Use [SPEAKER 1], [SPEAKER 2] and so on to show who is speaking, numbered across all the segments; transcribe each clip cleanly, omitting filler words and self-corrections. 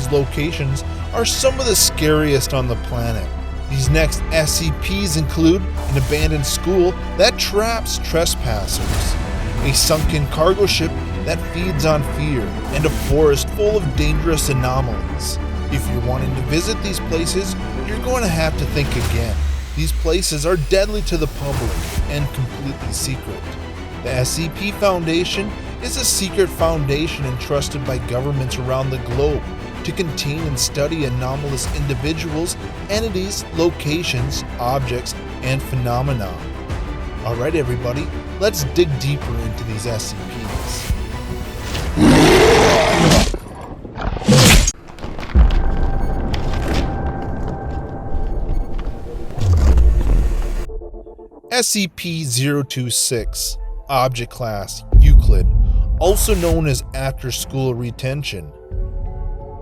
[SPEAKER 1] these locations are some of the scariest on the planet. These next SCPs include an abandoned school that traps trespassers, a sunken cargo ship that feeds on fear, and a forest full of dangerous anomalies. If you're wanting to visit these places, you're going to have to think again. These places are deadly to the public and completely secret. The SCP Foundation is a secret foundation entrusted by governments around the globe to contain and study anomalous individuals, entities, locations, objects, and phenomena. Alright everybody, let's dig deeper into these SCPs. SCP-026, Object Class Euclid, also known as After School Retention.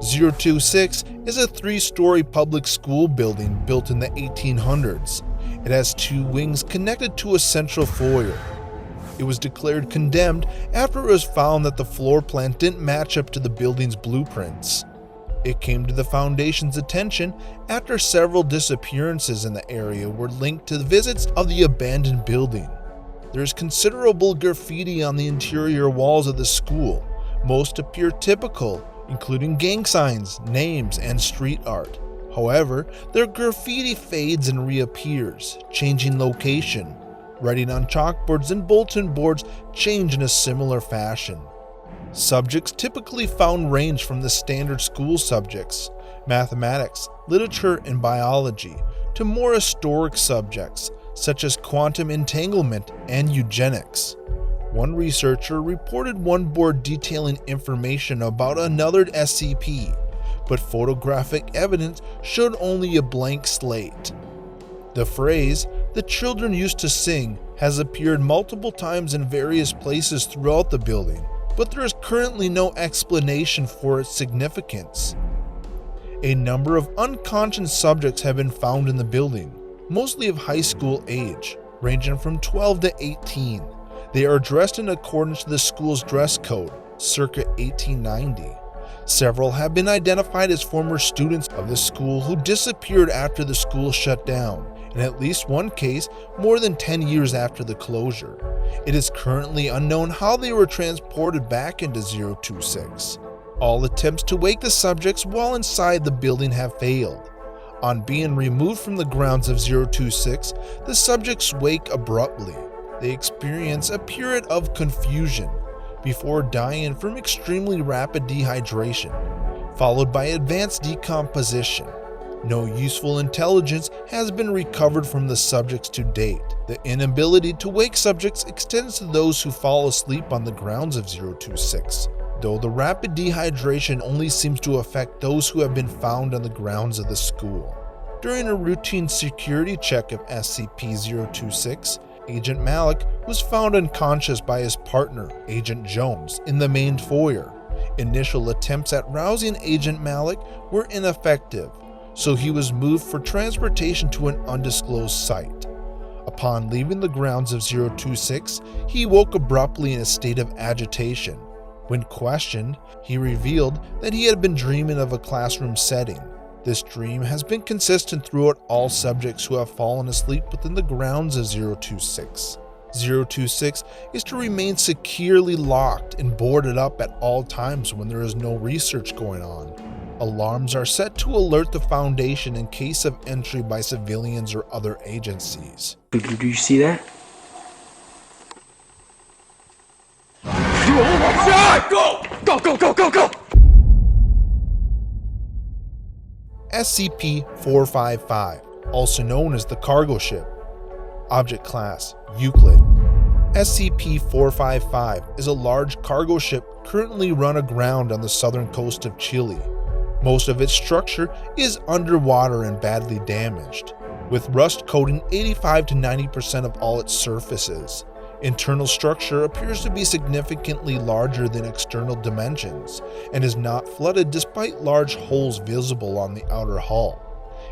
[SPEAKER 1] 026 is a 3-story public school building built in the 1800s. It has 2 wings connected to a central foyer. It was declared condemned after it was found that the floor plan didn't match up to the building's blueprints. It came to the Foundation's attention after several disappearances in the area were linked to the visits of the abandoned building. There is considerable graffiti on the interior walls of the school. Most appear typical, including gang signs, names, and street art. However, their graffiti fades and reappears, changing location. Writing on chalkboards and bulletin boards change in a similar fashion. Subjects typically found range from the standard school subjects, mathematics, literature, and biology, to more historic subjects such as quantum entanglement and eugenics. One researcher reported one board detailing information about another SCP, but photographic evidence showed only a blank slate. The phrase, "the children used to sing," has appeared multiple times in various places throughout the building, but there is currently no explanation for its significance. A number of unconscious subjects have been found in the building, mostly of high school age, ranging from 12 to 18. They are dressed in accordance to the school's dress code, circa 1890. Several have been identified as former students of the school who disappeared after the school shut down, in at least one case more than 10 years after the closure. It is currently unknown how they were transported back into 026. All attempts to wake the subjects while inside the building have failed. On being removed from the grounds of 026, the subjects wake abruptly. They experience a period of confusion before dying from extremely rapid dehydration, followed by advanced decomposition. No useful intelligence has been recovered from the subjects to date. The inability to wake subjects extends to those who fall asleep on the grounds of 026, though the rapid dehydration only seems to affect those who have been found on the grounds of the school. During a routine security check of SCP-026, Agent Malik was found unconscious by his partner, Agent Jones, in the main foyer. Initial attempts at rousing Agent Malik were ineffective, so he was moved for transportation to an undisclosed site. Upon leaving the grounds of 026, he woke abruptly in a state of agitation. When questioned, he revealed that he had been dreaming of a classroom setting. This dream has been consistent throughout all subjects who have fallen asleep within the grounds of 026. 026 is to remain securely locked and boarded up at all times when there is no research going on. Alarms are set to alert the Foundation in case of entry by civilians or other agencies.
[SPEAKER 2] Do you see that? Go! Go, go, go, go, go!
[SPEAKER 1] SCP-455, also known as the Cargo Ship. Object Class Euclid. SCP-455 is a large cargo ship currently run aground on the southern coast of Chile. Most of its structure is underwater and badly damaged, with rust coating 85 to 90% of all its surfaces. Internal structure appears to be significantly larger than external dimensions and is not flooded despite large holes visible on the outer hull.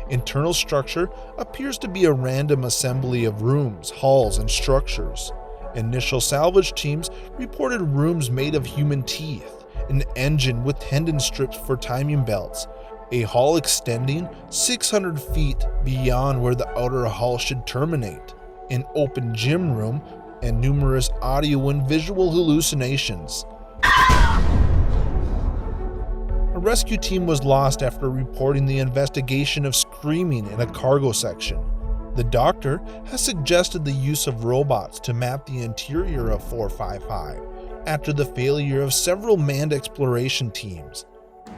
[SPEAKER 1] Internal structure appears to be a random assembly of rooms, halls, and structures. Initial salvage teams reported rooms made of human teeth, an engine with tendon strips for timing belts, a hull extending 600 feet beyond where the outer hull should terminate, an open gym room, and numerous audio and visual hallucinations. A rescue team was lost after reporting the investigation of screaming in a cargo section. The doctor has suggested the use of robots to map the interior of 455 after the failure of several manned exploration teams.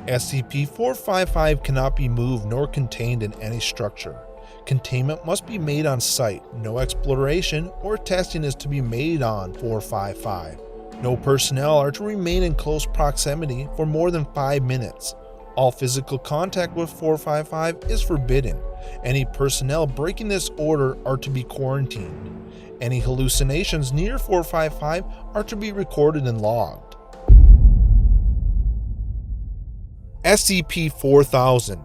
[SPEAKER 1] SCP-455 cannot be moved nor contained in any structure. Containment must be made on site. No exploration or testing is to be made on 455. No personnel are to remain in close proximity for more than 5 minutes. All physical contact with 455 is forbidden. Any personnel breaking this order are to be quarantined. Any hallucinations near 455 are to be recorded and logged. SCP-4000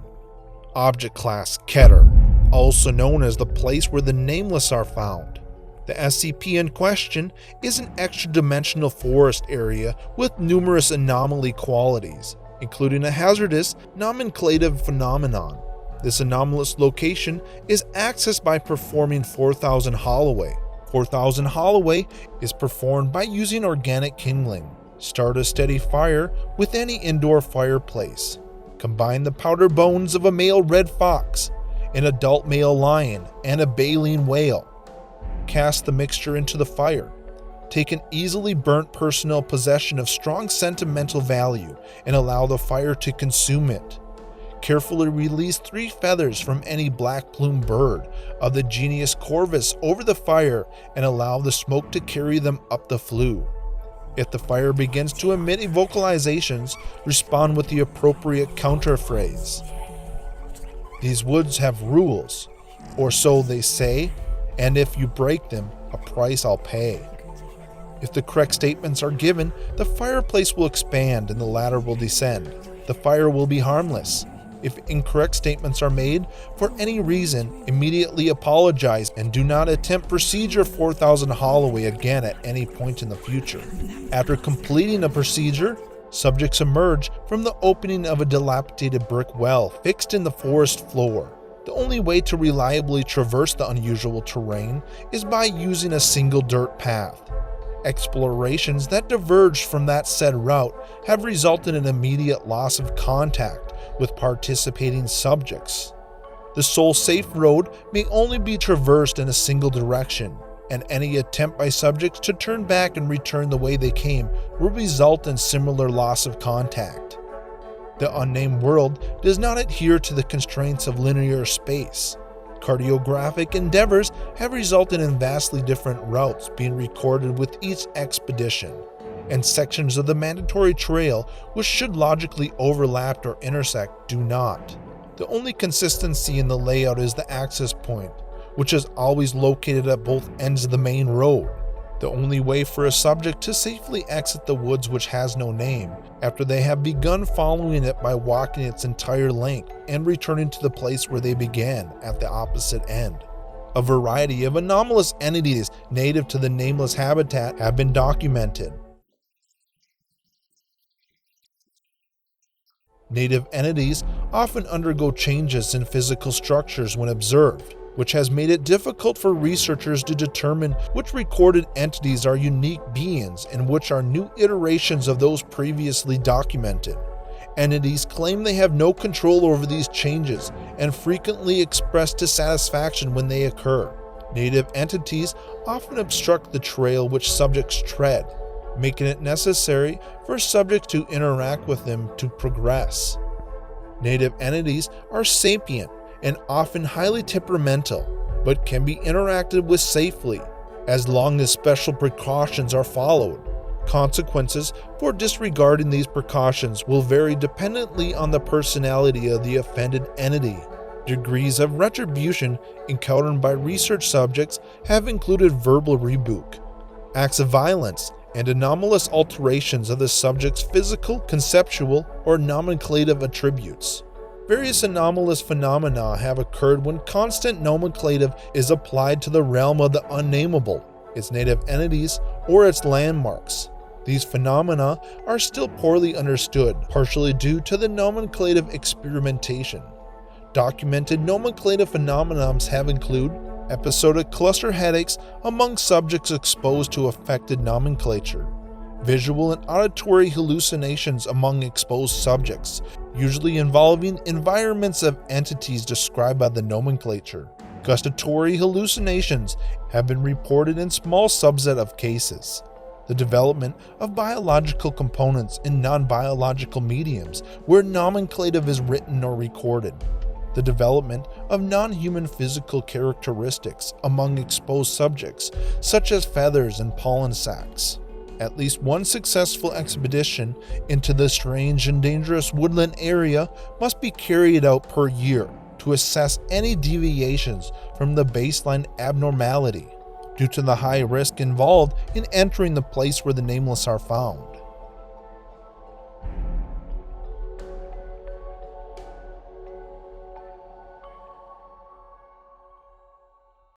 [SPEAKER 1] Object Class Keter, also known as the place where the Nameless are found. The SCP in question is an extra-dimensional forest area with numerous anomaly qualities, including a hazardous nomenclative phenomenon. This anomalous location is accessed by performing 4000 Holloway. 4000 Holloway is performed by using organic kindling. Start a steady fire with any indoor fireplace. Combine the powder bones of a male red fox, an adult male lion, and a baleen whale. Cast the mixture into the fire. Take an easily burnt personal possession of strong sentimental value and allow the fire to consume it. Carefully release 3 feathers from any black plumed bird of the genus Corvus over the fire and allow the smoke to carry them up the flue. If the fire begins to emit vocalizations, respond with the appropriate counterphrase. These woods have rules, or so they say, and if you break them, a price I'll pay. If the correct statements are given, the fireplace will expand and the ladder will descend. The fire will be harmless. If incorrect statements are made, for any reason, immediately apologize and do not attempt procedure 4000 Holloway again at any point in the future. After completing a procedure, subjects emerge from the opening of a dilapidated brick well fixed in the forest floor. The only way to reliably traverse the unusual terrain is by using a single dirt path. Explorations that diverged from that said route have resulted in immediate loss of contact with participating subjects. The sole safe road may only be traversed in a single direction, and any attempt by subjects to turn back and return the way they came will result in similar loss of contact. The unnamed world does not adhere to the constraints of linear space. Cartographic endeavors have resulted in vastly different routes being recorded with each expedition, and sections of the mandatory trail which should logically overlap or intersect do not. The only consistency in the layout is the access point, which is always located at both ends of the main road. The only way for a subject to safely exit the woods which has no name, after they have begun following it by walking its entire length and returning to the place where they began at the opposite end. A variety of anomalous entities native to the Nameless habitat have been documented. Native entities often undergo changes in physical structures when observed, which has made it difficult for researchers to determine which recorded entities are unique beings and which are new iterations of those previously documented. Entities claim they have no control over these changes and frequently express dissatisfaction when they occur. Native entities often obstruct the trail which subjects tread, making it necessary for subjects to interact with them to progress. Native entities are sapient and often highly temperamental, but can be interacted with safely, as long as special precautions are followed. Consequences for disregarding these precautions will vary dependently on the personality of the offended entity. Degrees of retribution encountered by research subjects have included verbal rebuke, acts of violence, and anomalous alterations of the subject's physical, conceptual, or nomenclative attributes. Various anomalous phenomena have occurred when constant nomenclative is applied to the realm of the unnameable, its native entities, or its landmarks. These phenomena are still poorly understood, partially due to the nomenclative experimentation. Documented nomenclative phenomena have included episodic cluster headaches among subjects exposed to affected nomenclature, visual and auditory hallucinations among exposed subjects, usually involving environments of entities described by the nomenclature. Gustatory hallucinations have been reported in small subset of cases. The development of biological components in non-biological mediums where nomenclative is written or recorded. The development of non-human physical characteristics among exposed subjects, such as feathers and pollen sacs. At least one successful expedition into the strange and dangerous woodland area must be carried out per year to assess any deviations from the baseline abnormality, due to the high risk involved in entering the place where the nameless are found.